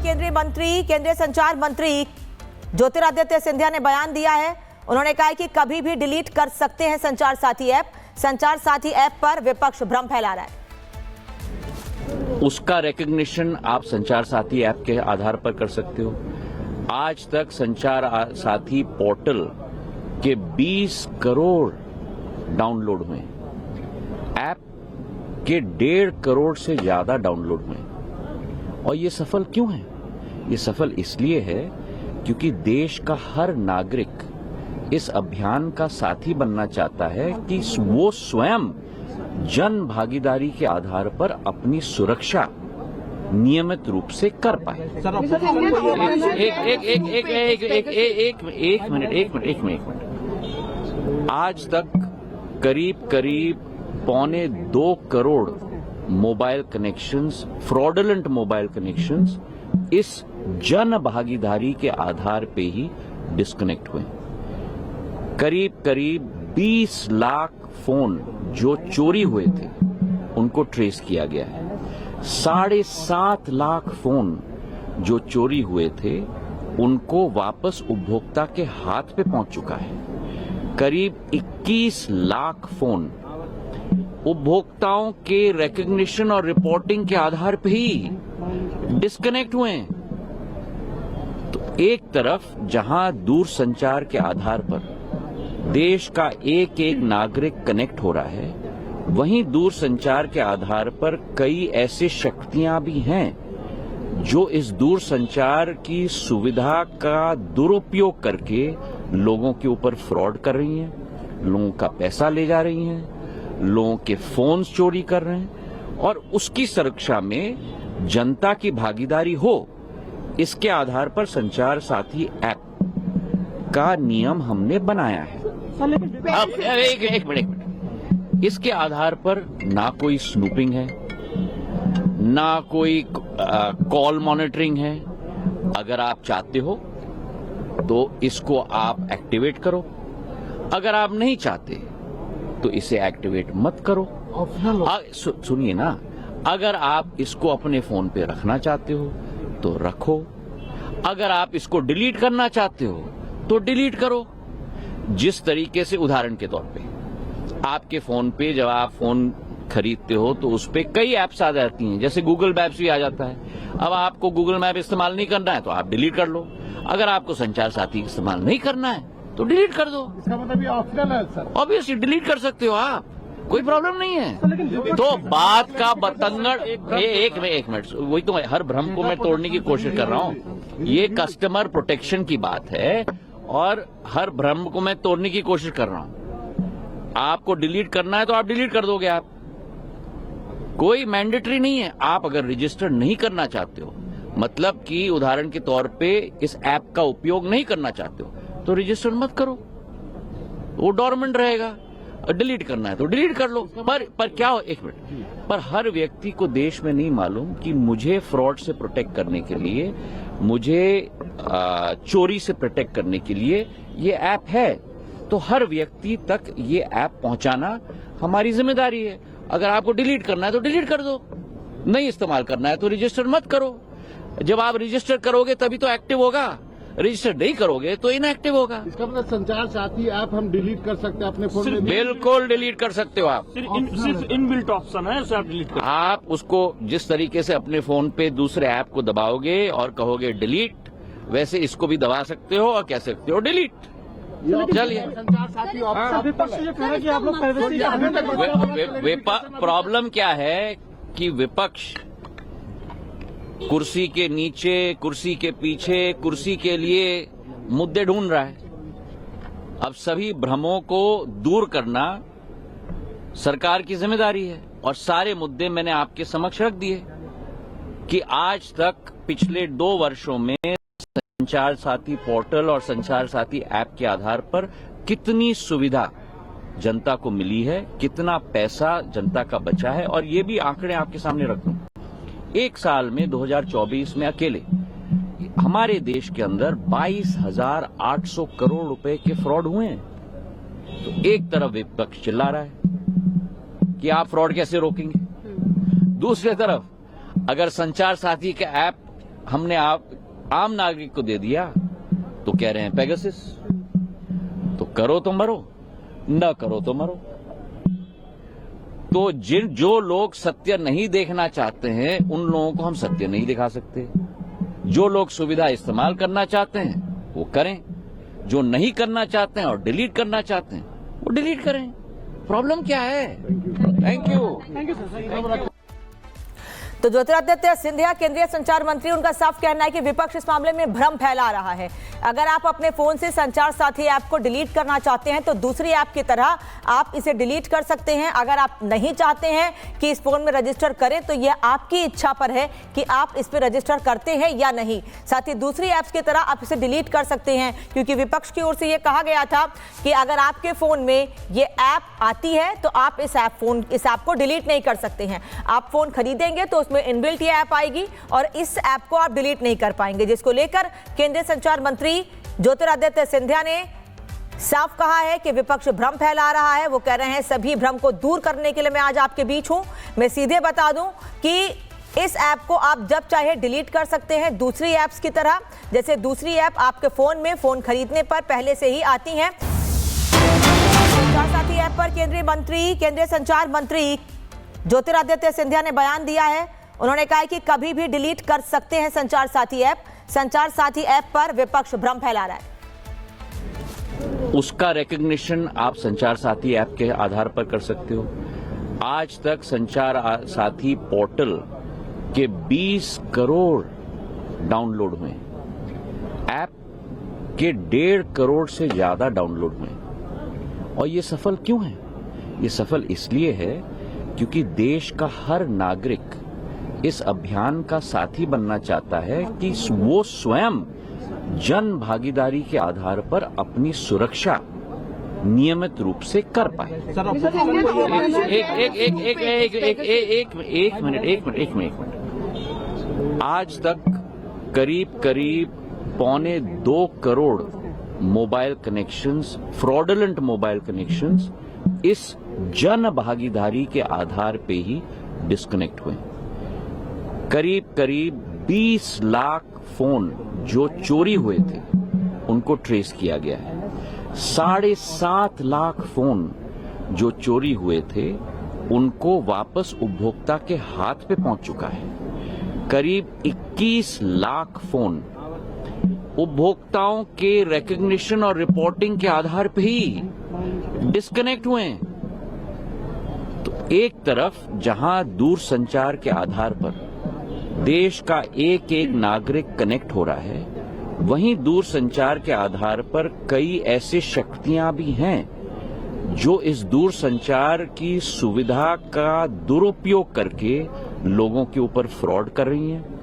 केंद्रीय संचार मंत्री ज्योतिरादित्य सिंधिया ने बयान दिया है। उन्होंने कहा है कि कभी भी डिलीट कर सकते हैं संचार साथी ऐप। संचार साथी ऐप पर विपक्ष भ्रम फैला रहा है। उसका रिकॉग्निशन आप संचार साथी ऐप के आधार पर कर सकते हो। आज तक संचार साथी पोर्टल के 20 करोड़ डाउनलोड हुए, ऐप के 1.5 करोड़ से ज्यादा डाउनलोड हुए। और ये सफल क्यों है? ये सफल इसलिए है क्योंकि देश का हर नागरिक इस अभियान का साथी बनना चाहता है कि वो स्वयं जन भागीदारी के आधार पर अपनी सुरक्षा नियमित रूप से कर पाए। एक मिनट। आज तक करीब 1.25 crore mobile connections, fraudulent mobile connections इस जन भागीदारी के आधार पे ही डिस्कनेक्ट हुए। करीब 20 लाख फोन जो चोरी हुए थे उनको ट्रेस किया गया है। 7.5 लाख फोन जो चोरी हुए थे उनको वापस उपभोक्ता के हाथ पे पहुंच चुका है। करीब 21 लाख फोन उपभोक्ताओं के रिकॉग्निशन और रिपोर्टिंग के आधार पे ही डिस्कनेक्ट हुए हैं। तो एक तरफ जहां दूरसंचार के आधार पर देश का एक नागरिक कनेक्ट हो रहा है, वहीं दूरसंचार के आधार पर कई ऐसे शक्तियां भी हैं जो इस दूरसंचार की सुविधा का दुरुपयोग करके लोगों के ऊपर फ्रॉड कर रही हैं, लोगों का पैसा ले जा रही हैं, लोगों के फोन्स चोरी कर रहे हैं। और उसकी सुरक्षा में जनता की भागीदारी हो, इसके आधार पर संचार साथी ऐप का नियम हमने बनाया है। अब एक मिनट, इसके आधार पर ना कोई स्नूपिंग है, ना कोई कॉल मॉनिटरिंग है। अगर आप चाहते हो तो इसको आप एक्टिवेट करो, अगर आप नहीं चाहते तो इसे एक्टिवेट मत करो। सुनिए ना, अगर आप इसको अपने फोन पे रखना चाहते हो तो रखो, अगर आप इसको डिलीट करना चाहते हो तो डिलीट करो। जिस तरीके से, उदाहरण के तौर पे, आपके फोन पे जब आप फोन खरीदते हो तो उस पे कई ऐप्स आ जाती हैं, जैसे गूगल मैप्स भी आ जाता है। अब आपको गूगल मैप इस्तेमाल नहीं करना है तो आप डिलीट कर लो। अगर आपको संचार साथी इस्तेमाल नहीं करना है तो डिलीट कर दो। इसका मतलब ये ऑप्शनल है सर। ऑब्वियसली डिलीट कर सकते हो आप, कोई प्रॉब्लम नहीं है। तो बात का बतंगड़, एक मिनट, वही तो हर भ्रम को मैं तोड़ने की कोशिश कर रहा हूँ। ये कस्टमर प्रोटेक्शन की बात है और हर भ्रम को मैं तोड़ने की कोशिश कर रहा हूँ। आपको डिलीट करना है तो आप डिलीट कर दोगे, आप, कोई मैंडेटरी नहीं है। आप अगर रजिस्टर नहीं करना चाहते हो, मतलब कि उदाहरण के तौर पे इस ऐप का उपयोग नहीं करना चाहते हो तो रजिस्टर मत करो, वो डोरमेंट रहेगा। डिलीट करना है तो डिलीट कर लो। पर क्या हो, एक मिनट, पर हर व्यक्ति को देश में नहीं मालूम कि मुझे फ्रॉड से प्रोटेक्ट करने के लिए, मुझे चोरी से प्रोटेक्ट करने के लिए ये ऐप है। तो हर व्यक्ति तक ये ऐप पहुंचाना हमारी जिम्मेदारी है। अगर आपको डिलीट करना है तो डिलीट कर दो, नहीं इस्तेमाल करना है तो रजिस्टर मत करो। जब आप रजिस्टर करोगे तभी तो एक्टिव होगा, रजिस्टर नहीं करोगे तो इनएक्टिव होगा। इसका मतलब संचार साथी ऐप हम डिलीट कर सकते हैं अपने फोन में? बिल्कुल डिलीट कर सकते हो आप। सिर्फ इनबिल्ट ऑप्शन है, उसे आप डिलीट कर। आप उसको जिस तरीके से अपने फोन पे दूसरे ऐप को दबाओगे और कहोगे डिलीट, वैसे इसको भी दबा सकते हो और कह सकते हो डिलीट। चलिए, संचार साथी प्रॉब्लम क्या है कि विपक्ष कुर्सी के नीचे, कुर्सी के पीछे, कुर्सी के लिए मुद्दे ढूंढ रहा है। अब सभी भ्रमों को दूर करना सरकार की जिम्मेदारी है और सारे मुद्दे मैंने आपके समक्ष रख दिए कि आज तक पिछले 2 वर्षों में संचार साथी पोर्टल और संचार साथी ऐप के आधार पर कितनी सुविधा जनता को मिली है, कितना पैसा जनता का बचा है। और ये भी आंकड़े आपके सामने रख दूं, एक साल में 2024 में अकेले हमारे देश के अंदर 22,800 करोड़ रुपए के फ्रॉड हुए हैं। तो एक तरफ विपक्ष चिल्ला रहा है कि आप फ्रॉड कैसे रोकेंगे, दूसरी तरफ अगर संचार साथी का ऐप हमने आम नागरिक को दे दिया तो कह रहे हैं पेगासस। तो करो तो मरो, न करो तो मरो। तो जो लोग सत्य नहीं देखना चाहते हैं उन लोगों को हम सत्य नहीं दिखा सकते। जो लोग सुविधा इस्तेमाल करना चाहते हैं वो करें, जो नहीं करना चाहते हैं और डिलीट करना चाहते हैं वो डिलीट करें। प्रॉब्लम क्या है? Thank you. तो ज्योतिरादित्य सिंधिया केंद्रीय संचार मंत्री, उनका साफ कहना है कि विपक्ष इस मामले में भ्रम फैला रहा है। अगर आप अपने फोन से संचार साथी ऐप को डिलीट करना चाहते हैं तो दूसरी ऐप की तरह आप इसे डिलीट कर सकते हैं। अगर आप नहीं चाहते हैं कि इस फोन में रजिस्टर करें तो यह आपकी इच्छा पर है कि आप इस पर रजिस्टर करते हैं या नहीं। साथ ही दूसरी ऐप्स की तरह आप इसे डिलीट कर सकते हैं, क्योंकि विपक्ष की ओर से यह कहा गया था कि अगर आपके फोन में ये ऐप आती है तो आप इस ऐप को डिलीट नहीं कर सकते हैं। आप फोन खरीदेंगे तो उसमें इनबिल्ट ये ऐप आएगी और इस ऐप को आप डिलीट नहीं कर पाएंगे, जिसको लेकर केंद्रीय संचार मंत्री ज्योतिरादित्य सिंधिया ने साफ कहा है कि विपक्ष भ्रम फैला रहा है। वो कह रहे हैं सभी भ्रम को दूर करने के लिए मैं आज आपके बीच हूं। मैं सीधे बता दूं कि इस ऐप को आप जब चाहे डिलीट कर सकते हैं, दूसरी ऐप्स की तरह। जैसे दूसरी ऐप आपके फोन में फोन खरीदने पर पहले से ही आती हैं। संचार साथी ऐप पर केंद्रीय संचार मंत्री ज्योतिरादित्य सिंधिया ने बयान दिया है। उन्होंने कहा कि कभी भी डिलीट कर सकते हैं संचार साथी ऐप। संचार साथी ऐप पर विपक्ष भ्रम फैला रहा है। उसका रिकग्निशन आप संचार साथी ऐप के आधार पर कर सकते हो। आज तक संचार साथी पोर्टल के 20 करोड़ डाउनलोड हुए, ऐप के 1.5 करोड़ से ज्यादा डाउनलोड हुए। और ये सफल क्यों है? ये सफल इसलिए है क्योंकि देश का हर नागरिक इस अभियान का साथी बनना चाहता है कि वो स्वयं जन भागीदारी के आधार पर अपनी सुरक्षा नियमित रूप से कर पाए। एक मिनट। आज तक करीब 2.25 crore mobile connections, fraudulent mobile connections इस जन भागीदारी के आधार पे ही डिस्कनेक्ट हुए। करीब 20 लाख फोन जो चोरी हुए थे उनको ट्रेस किया गया है। 7.5 लाख फोन जो चोरी हुए थे उनको वापस उपभोक्ता के हाथ पे पहुंच चुका है। करीब 21 लाख फोन उपभोक्ताओं के रिकॉग्निशन और रिपोर्टिंग के आधार पे ही डिस्कनेक्ट हुए हैं। तो एक तरफ जहां दूरसंचार के आधार पर देश का एक नागरिक कनेक्ट हो रहा है, वहीं दूरसंचार के आधार पर कई ऐसे शक्तियां भी हैं जो इस दूरसंचार की सुविधा का दुरुपयोग करके लोगों के ऊपर फ्रॉड कर रही हैं।